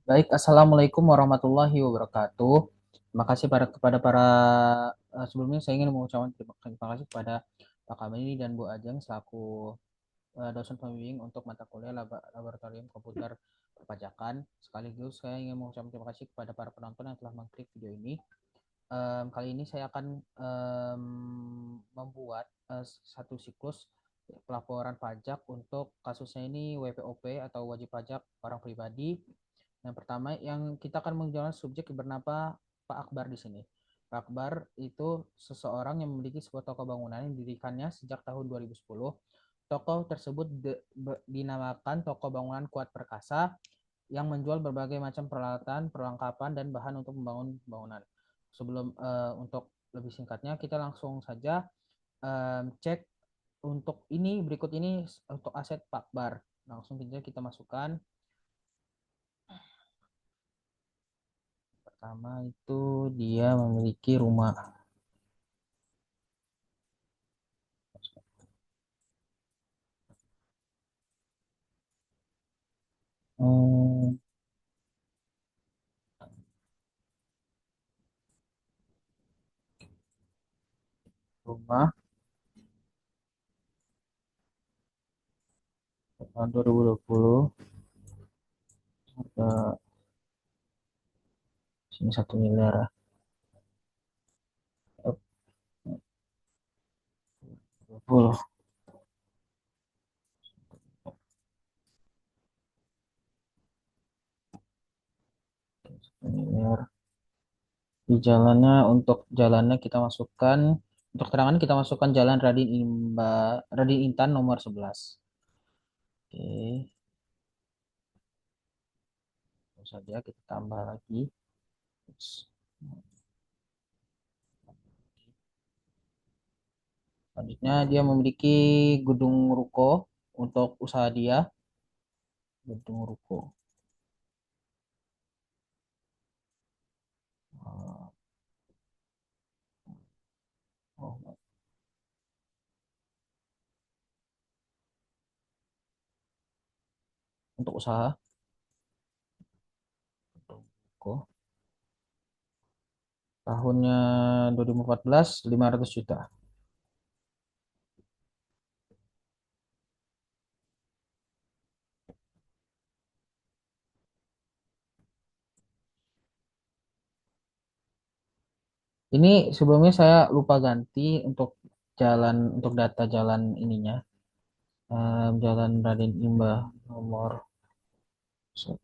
Baik, Assalamualaikum warahmatullahi wabarakatuh. Terima kasih kepada para sebelumnya saya ingin mengucapkan terima kasih kepada Pak Kamini dan Bu Ajeng selaku dosen pembimbing untuk mata kuliah Laboratorium Komputer Perpajakan. Sekaligus saya ingin mengucapkan terima kasih kepada para penonton yang telah mengklik video ini. Kali ini saya akan membuat satu siklus pelaporan pajak untuk kasusnya ini WPOP atau wajib pajak orang pribadi. Yang pertama yang kita akan menjalankan subjek bernama Pak Akbar di sini. Pak Akbar itu seseorang yang memiliki sebuah toko bangunan yang didirikannya sejak tahun 2010. Toko tersebut dinamakan Toko Bangunan Kuat Perkasa yang menjual berbagai macam peralatan, perlengkapan, dan bahan untuk membangun bangunan. Sebelum untuk lebih singkatnya, kita langsung saja cek untuk ini berikut ini untuk aset Pak Akbar. Langsung saja kita masukkan. Pertama itu dia memiliki rumah. Hmm, rumah tahun 2020 harga sini 1 miliar. 20 miliar. Di jalannya untuk jalannya kita masukkan untuk terangan kita masukkan jalan Radin Intan nomor 11. Oke, terus saja kita tambah lagi. Selanjutnya dia memiliki gedung ruko untuk usaha dia, gedung ruko. Uh, oh, untuk usaha gedung ruko. Tahunnya 2014 500 juta. Ini sebelumnya saya lupa ganti untuk untuk data jalan ininya. Jalan Raden Imbah nomor 1.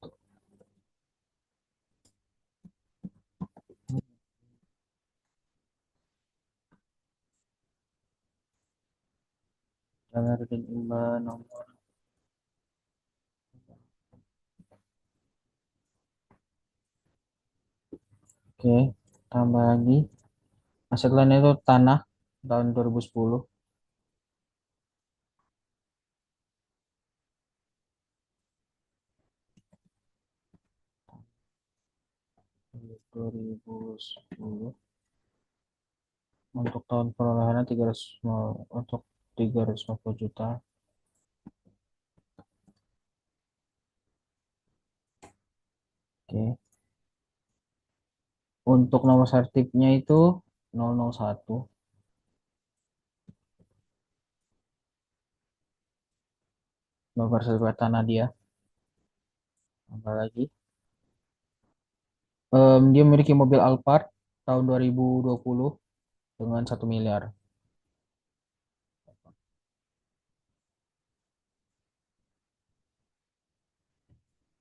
Jalan Raden Imbah nomor. Oke, tambah lagi. Aset lainnya itu tanah tahun 2010. 2010. Untuk tahun perolehannya 300 untuk 350 juta. Oke. Untuk nomor sertifnya itu 001. Nomor sertifikat tanah dia. Tambah lagi. Dia memiliki mobil Alphard tahun 2020 dengan 1 miliar.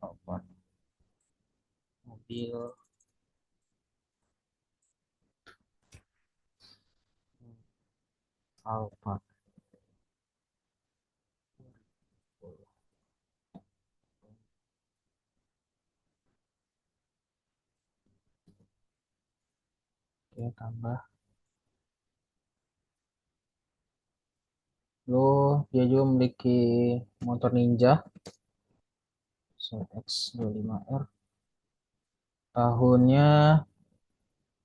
Alphard. Mobil Alphard. Oke, tambah. Lalu dia juga memiliki motor Ninja CX-25R. Tahunnya,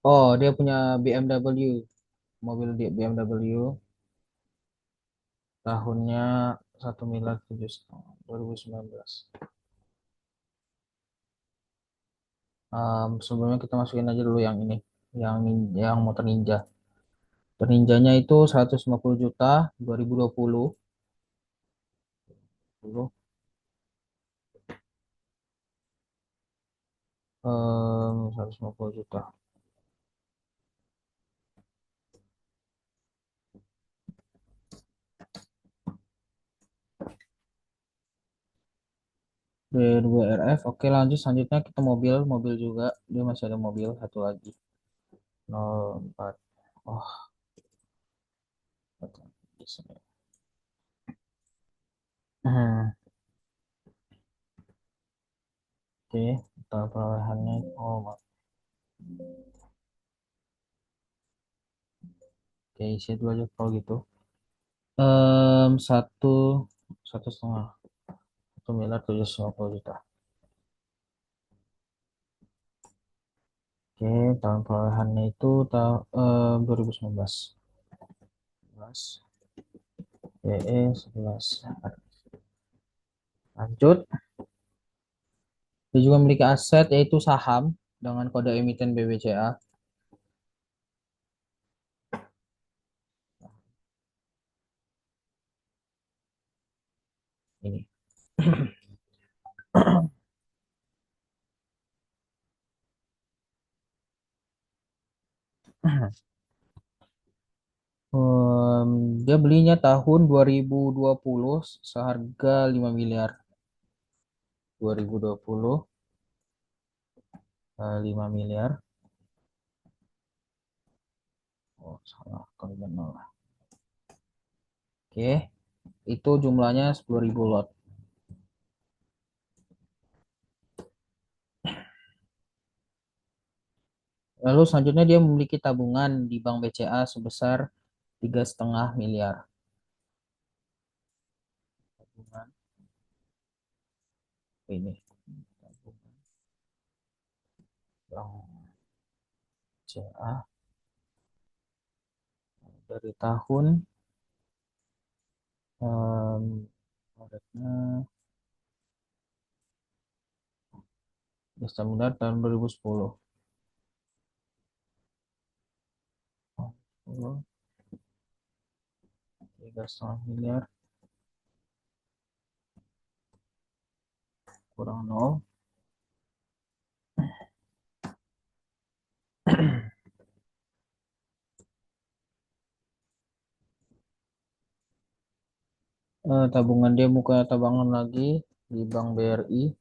oh dia punya BMW, mobil dia BMW. Tahunnya 1 miliar 7 juta 2019. Sebelumnya kita masukin aja dulu yang ini, yang motor Ninja. Motor Ninjanya itu 150 juta 2020. 150 juta. B2RF. Oke, lanjut selanjutnya kita mobil, mobil juga. Dia masih ada mobil satu lagi. 04. Oh, betul. Di sini. Hmm, oke, total perolehannya. Oh, oke, isi dulu aja kalau gitu. Satu, satu setengah, 1,750 juta. Oke, tahun perolehannya itu tahun 2019. 11, PE 11. Lanjut. Dia juga memiliki aset yaitu saham dengan kode emiten BBCA. Ini. Em, Dia belinya tahun 2020 seharga 5 miliar. 2020 5 miliar. Oh, salah kali nol. Oke, itu jumlahnya 10.000 lot. Lalu selanjutnya dia memiliki tabungan di Bank BCA sebesar 3,5 miliar. Tabungan ini. Tabungan Bank BCA dari tahun em, Maretnya Desember tahun 2010. 3,5 miliar kurang nol. Tabungan dia buka tabungan lagi di Bank BRI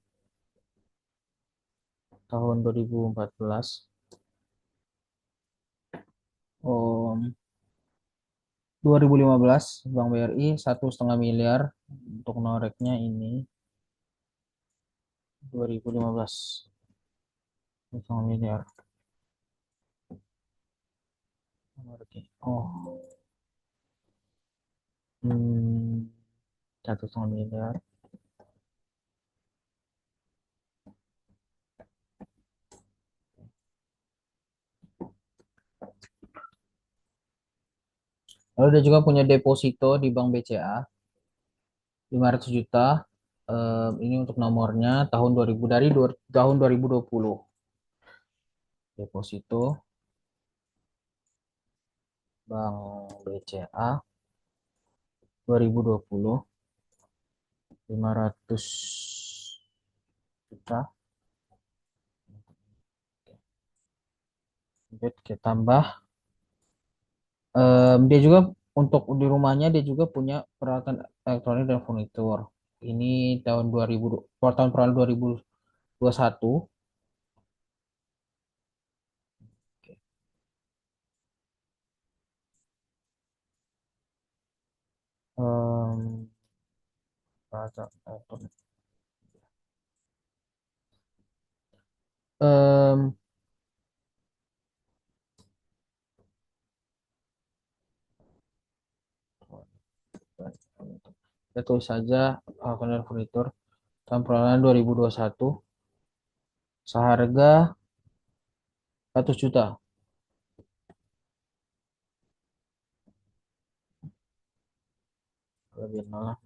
tahun 2014. Oh, 2015 Bank BRI 1,5 miliar untuk noreknya ini 2015 1,5 miliar noreknya. Oh, 1,5 miliar. Lalu dia juga punya deposito di Bank BCA 500 juta. Ini untuk nomornya tahun 2000 dari tahun 2020. Deposito Bank BCA 2020 500 juta. Kita tambah. Dia juga untuk di rumahnya dia juga punya peralatan elektronik dan furnitur. Ini tahun 2000, tahun per 2021. Em, Peralatan elektronik. Em, Kita tulis saja peralatan dan furnitur tahun perolehan 2021 seharga 100 juta. Lebih nol lah.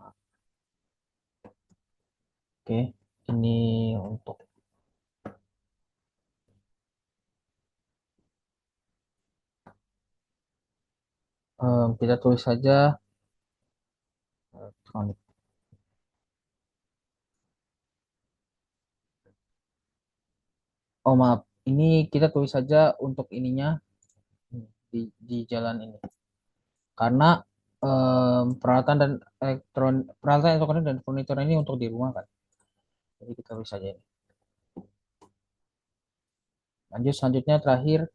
Oke, ini untuk Kita tulis saja elektronik. Oh maaf, ini kita tulis saja untuk ininya di jalan ini. Karena peralatan dan peralatan elektronik dan furnitur ini untuk di rumah kan. Jadi kita tulis saja ini. Lanjut selanjutnya terakhir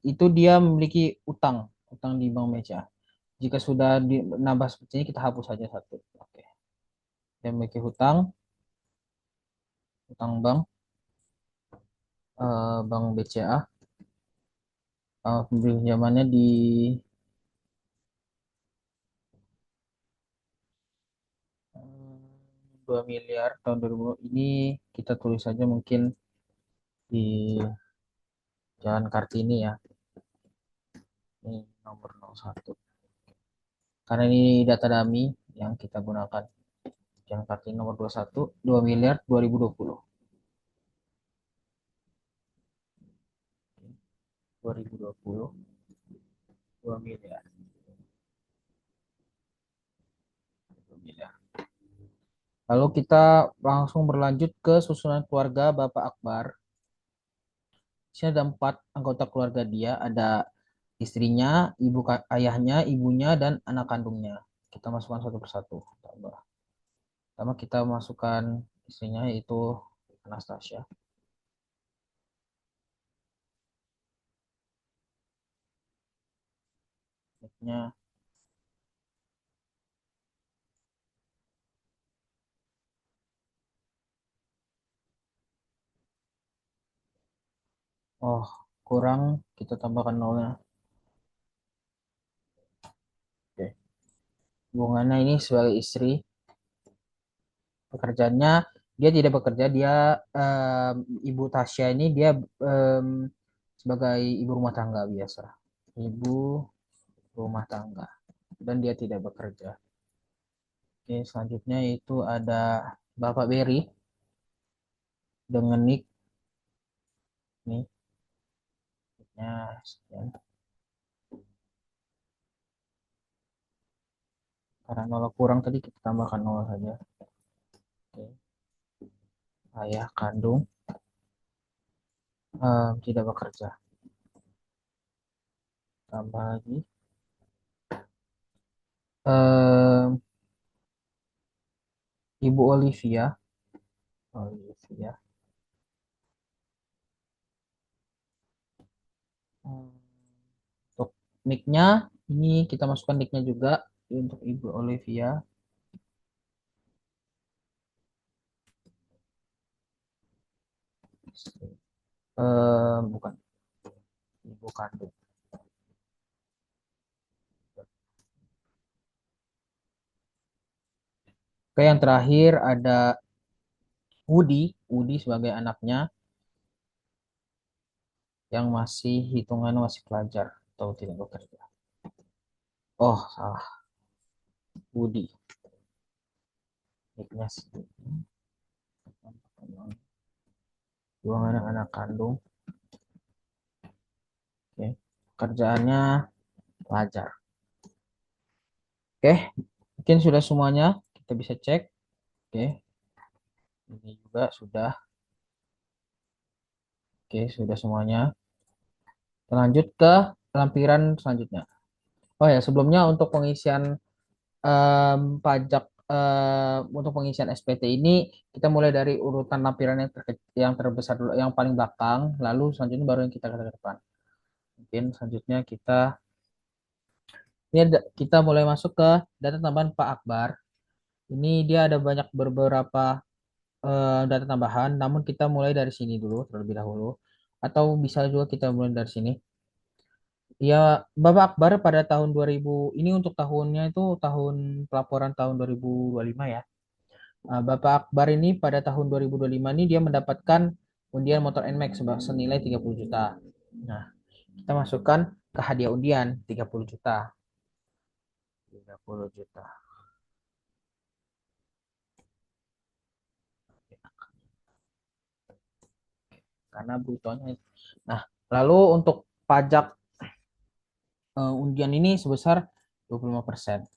itu dia memiliki utang di Bank Meja. Jika sudah nambah seperti ini kita hapus saja satu. Oke. Dia memiliki utang bank, Bank BCA. Pinjamannya di 2 miliar tahun 2000 ini kita tulis saja mungkin di Jalan Kartini ya. Ini nomor 01. Karena ini data dummy yang kita gunakan. Jalan Kartini nomor 21, 2 miliar 2020. 2020, 2 miliar. 2 miliar. Lalu kita langsung berlanjut ke susunan keluarga Bapak Akbar. Di sini ada 4 anggota keluarga dia, ada istrinya, ayahnya, ibunya, dan anak kandungnya. Kita masukkan satu persatu. Pertama kita masukkan istrinya yaitu Anastasia. Nicknya oh kurang, kita tambahkan nolnya. Oke. Hubungannya ini sebagai istri, pekerjaannya dia tidak bekerja, dia ibu Tasya ini dia sebagai ibu rumah tangga biasa, ibu rumah tangga, dan dia tidak bekerja. Oke, selanjutnya itu ada Bapak Berry dengan nick nih, nicknya sekian. Karena nol kurang tadi kita tambahkan nol saja. Oke. Ayah kandung tidak bekerja. Tambah lagi. Um, Ibu Olivia. Olivia. Untuk nicknya ini kita masukkan nicknya juga untuk Ibu Olivia. Bukan ibu kandung. Oke, yang terakhir ada Woody sebagai anaknya yang masih hitungan masih pelajar atau tidak bekerja. Oh, salah. Woody. Nicknya sih. Dua anak kandung. Oke. Kerjaannya pelajar. Oke, mungkin sudah semuanya. Kita bisa cek. Oke, ini juga sudah. Oke, sudah semuanya. Kita lanjut ke lampiran selanjutnya. Oh ya, sebelumnya untuk pengisian pajak untuk pengisian SPT ini kita mulai dari urutan lampiran yang terbesar dulu, yang paling belakang, lalu selanjutnya baru yang kita ke depan. Mungkin selanjutnya kita mulai masuk ke data tambahan Pak Akbar. Ini dia ada banyak beberapa data tambahan, namun kita mulai dari sini dulu terlebih dahulu. Atau bisa juga kita mulai dari sini. Ya, Bapak Akbar pada tahun 2000, ini untuk tahunnya itu tahun pelaporan tahun 2025 ya. Bapak Akbar ini pada tahun 2025 ini dia mendapatkan undian motor NMAX senilai 30 juta. Nah, kita masukkan ke hadiah undian 30 juta. 30 juta. Karena brutonya. Nah, lalu untuk pajak undian ini sebesar 25%.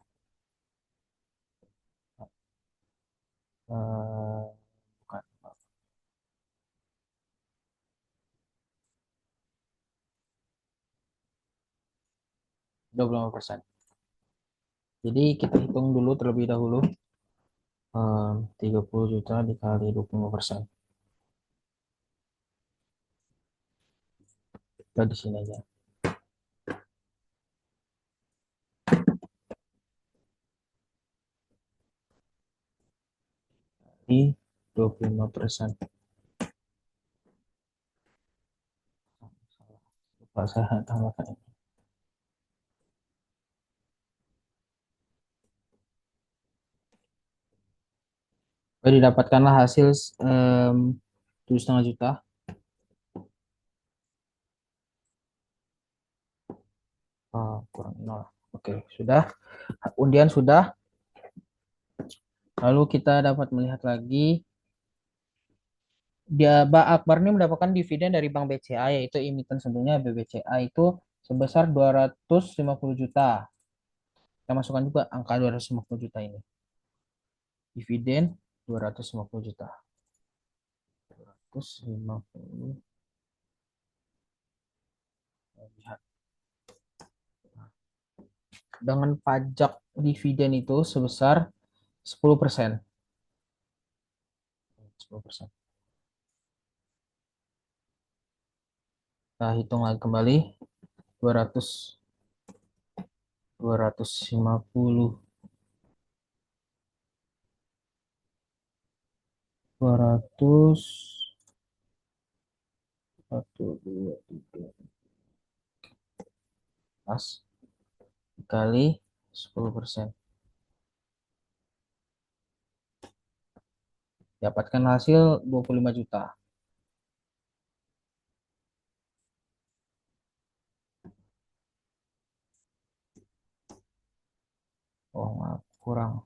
Eh, bukan, 25%. Jadi kita hitung dulu terlebih dahulu. 30 juta dikali 25%. Kita di sini aja. Di 25%. Lupa saya tambahkan ini. Jadi didapatkanlah hasil 7,5 juta. Kurang nol. Oke, sudah. Undian sudah. Lalu kita dapat melihat lagi dia Pak Akbar ini mendapatkan dividen dari Bank BCA yaitu emiten sebelumnya BBCA itu sebesar 250 juta. Kita masukkan juga angka 250 juta ini. Dividen 250 juta. 250. Lihat. Dengan pajak dividen itu sebesar 10%. 10%. Kita hitung lagi kembali. 200 250 200 1 2 3 pas dikali 10%. Dapatkan hasil 25 juta. Oh, maaf, kurang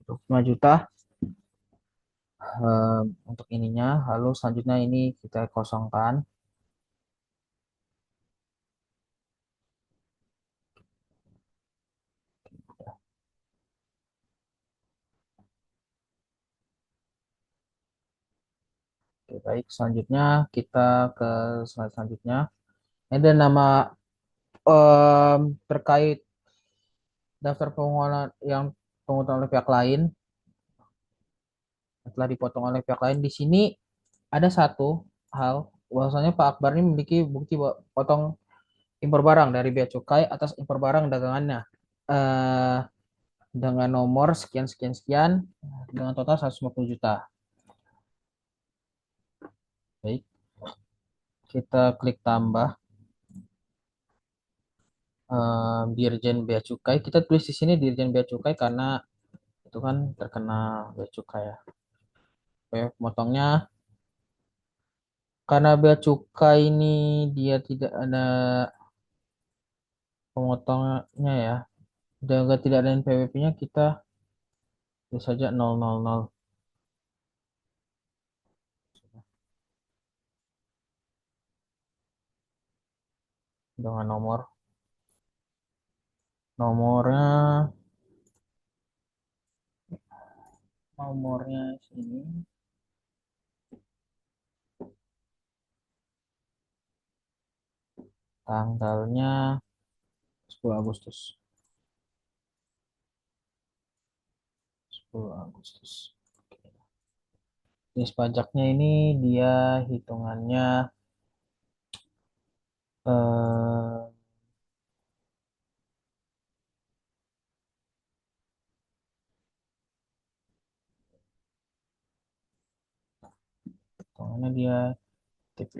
25 juta untuk ininya. Lalu selanjutnya ini kita kosongkan. Oke, baik, selanjutnya kita ke slide selanjutnya. Ini ada nama terkait daftar pengeluaran yang penghutang oleh pihak lain telah dipotong oleh pihak lain. Di sini ada satu hal bahwasanya Pak Akbar ini memiliki bukti potong impor barang dari bea cukai atas impor barang dagangannya eh, dengan nomor sekian sekian sekian dengan total 150 juta. Baik, kita klik tambah Dirjen Bea Cukai. Kita tulis di sini Dirjen Bea Cukai karena itu kan terkena bea cukai ya. Oke, motongnya karena bea cukai ini dia tidak ada pemotongnya ya. Dan juga tidak ada NPWP-nya kita tulis saja 000 dengan nomornya nomornya sini tanggalnya 10 Agustus 10 Agustus. Jenis pajaknya ini dia hitungannya eh, hitungannya dia TP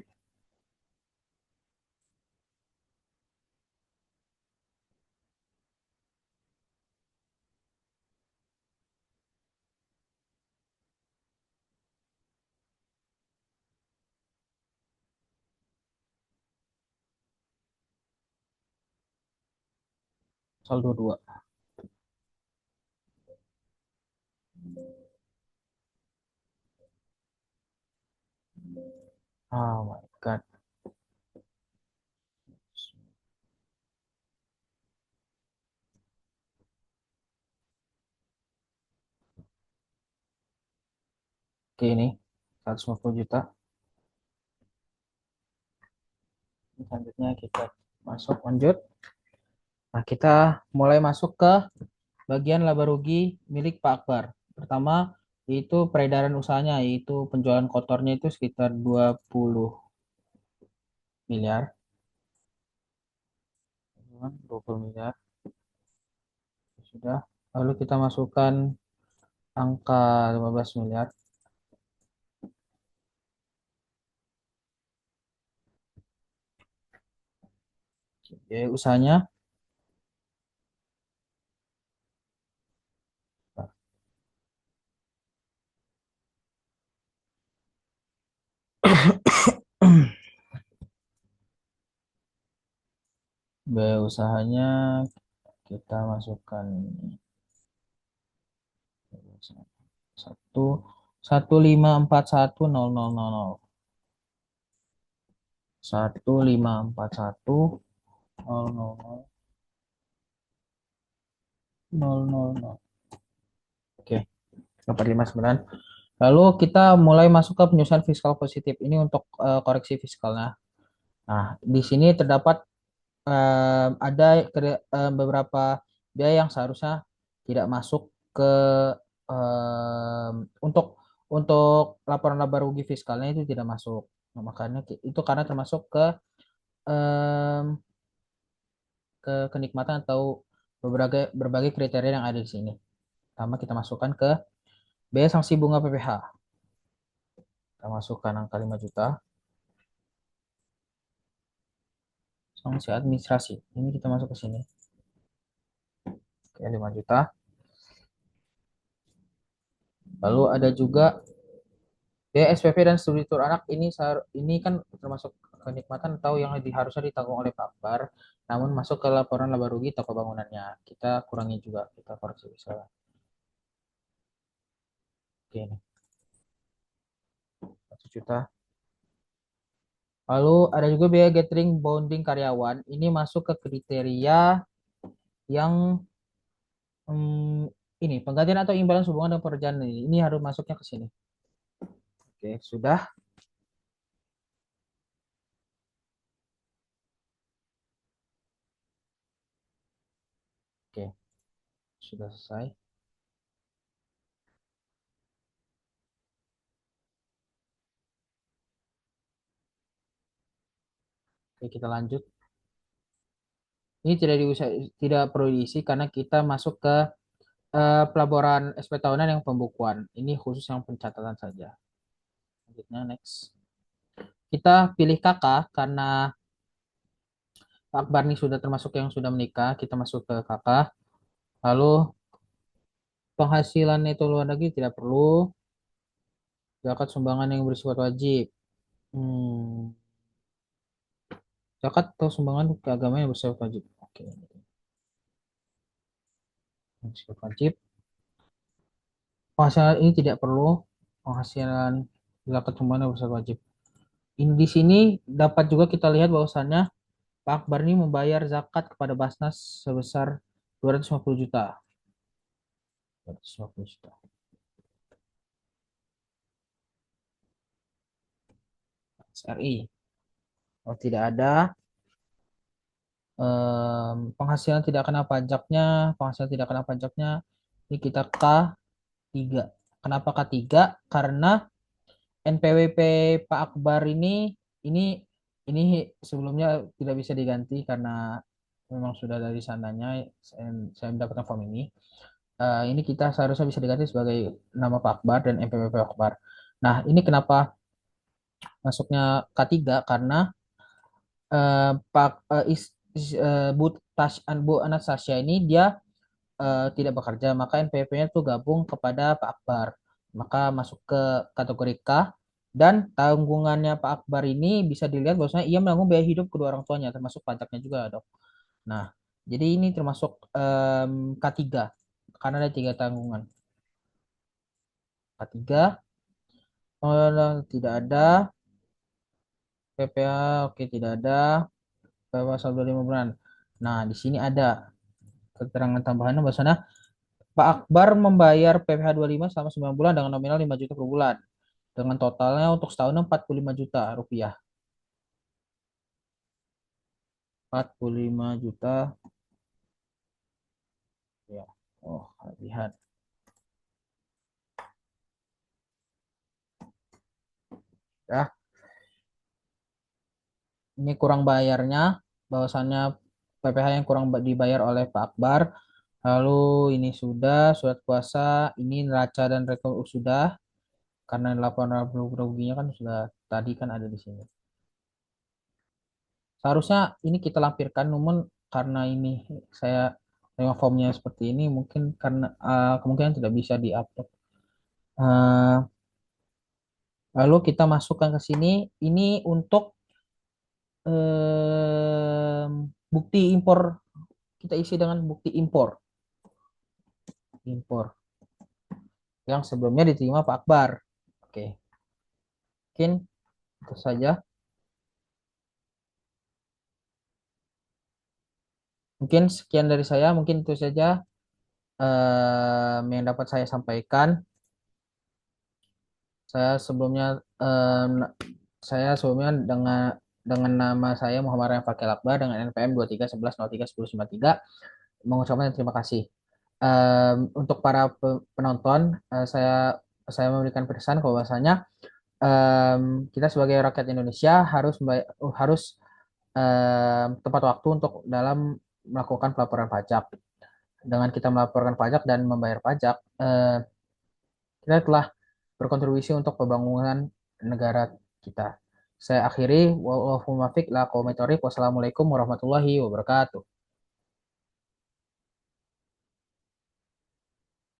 saldo 2. Oh my god. Oke, ini 150 juta. Selanjutnya kita masuk lanjut. Nah, kita mulai masuk ke bagian laba rugi milik Pak Akbar. Pertama, yaitu peredaran usahanya, yaitu penjualan kotornya itu sekitar 20 miliar. 20 miliar. Sudah. Lalu kita masukkan angka 15 miliar. Biaya usahanya. Biaya usahanya kita masukkan satu 1541000. 1541000. Oke, 459. Lalu kita mulai masuk ke penyusunan fiskal positif. Ini untuk koreksi fiskalnya. Nah, di sini terdapat ada beberapa biaya yang seharusnya tidak masuk ke untuk laporan laba rugi fiskalnya itu tidak masuk. Nah, makanya itu karena termasuk em, ke kenikmatan atau berbagai berbagai kriteria yang ada di sini. Pertama kita masukkan ke biaya sanksi bunga PPh. Kita masukkan angka 5 juta. Sanksi administrasi. Ini kita masuk ke sini. Oke, 5 juta. Lalu ada juga biaya SPP dan studi tur anak ini kan termasuk kenikmatan atau yang harusnya ditanggung oleh Pak Akbar, namun masuk ke laporan laba rugi toko bangunannya. Kita kurangi juga, kita koreksi misalnya. Oke, ini 1 juta. Lalu ada juga biaya gathering bonding karyawan. Ini masuk ke kriteria yang ini penggantian atau imbalan hubungan dengan pekerjaan ini harus masuknya ke sini. Oke, sudah. Oke, sudah selesai. Oke, kita lanjut. Ini tidak perlu diisi karena kita masuk ke pelaporan SP tahunan yang pembukuan. Ini khusus yang pencatatan saja. Selanjutnya next. Kita pilih kakak karena Pak Akbar ini sudah termasuk yang sudah menikah. Kita masuk ke kakak. Lalu penghasilan neto luar negeri tidak perlu. Zakat sumbangan yang bersifat wajib. Hmm, zakat atau sumbangan ke agama yang bersifat wajib. Oke. Bersifat wajib. Penghasilan ini tidak perlu. Penghasilan zakat sumbangan yang bersifat wajib. Di sini dapat juga kita lihat bahwasannya Pak Akbar ini membayar zakat kepada Basnas sebesar 250 juta. 250 juta. SRI. Kalau tidak ada penghasilan tidak kena pajaknya, penghasilan tidak kena pajaknya, ini kita K3. Kenapa K3? Karena NPWP Pak Akbar ini ini sebelumnya tidak bisa diganti karena memang sudah dari sananya saya mendapatkan form ini. Ini kita seharusnya bisa diganti sebagai nama Pak Akbar dan NPWP Pak Akbar. Nah, ini kenapa masuknya K3 karena Pak Bu Anastasia ini dia tidak bekerja, maka NPWP-nya itu gabung kepada Pak Akbar. Maka masuk ke kategori K dan tanggungannya Pak Akbar ini bisa dilihat bahwasanya ia menanggung biaya hidup kedua orang tuanya termasuk pajaknya juga, Dok. Nah, jadi ini termasuk K3 karena ada 3 tanggungan. K3 tidak ada, PPA oke tidak ada, pasal 25 bulan. Nah, di sini ada keterangan tambahan bahwasanya Pak Akbar membayar PPh 25 selama 9 bulan dengan nominal 5 juta per bulan. dengan totalnya untuk setahun 45 juta rupiah. 45 juta ya. Oh, lihat ya. Ini kurang bayarnya, bahwasannya PPh yang kurang dibayar oleh Pak Akbar. Lalu ini sudah surat kuasa, ini neraca dan rekor sudah, karena laporan ruginya kan sudah tadi kan ada di sini. Seharusnya ini kita lampirkan, namun karena ini saya terima formnya seperti ini, mungkin karena kemungkinan tidak bisa diupload. Eh, Lalu kita masukkan ke sini, ini untuk bukti impor, kita isi dengan bukti impor, impor yang sebelumnya diterima Pak Akbar. Oke, mungkin itu saja. Mungkin sekian dari saya, mungkin itu saja yang dapat saya sampaikan. Saya sebelumnya em, saya sebelumnya dengan nama saya Muhammad Ryan Fakil Akbar dengan NPM 2311031093 mengucapkan terima kasih. Untuk para penonton, saya memberikan pesan bahwasanya kita sebagai rakyat Indonesia harus tepat waktu untuk dalam melakukan pelaporan pajak. Dengan kita melaporkan pajak dan membayar pajak, kita telah berkontribusi untuk pembangunan negara kita. Saya akhiri, wassalamualaikum warahmatullahi wabarakatuh.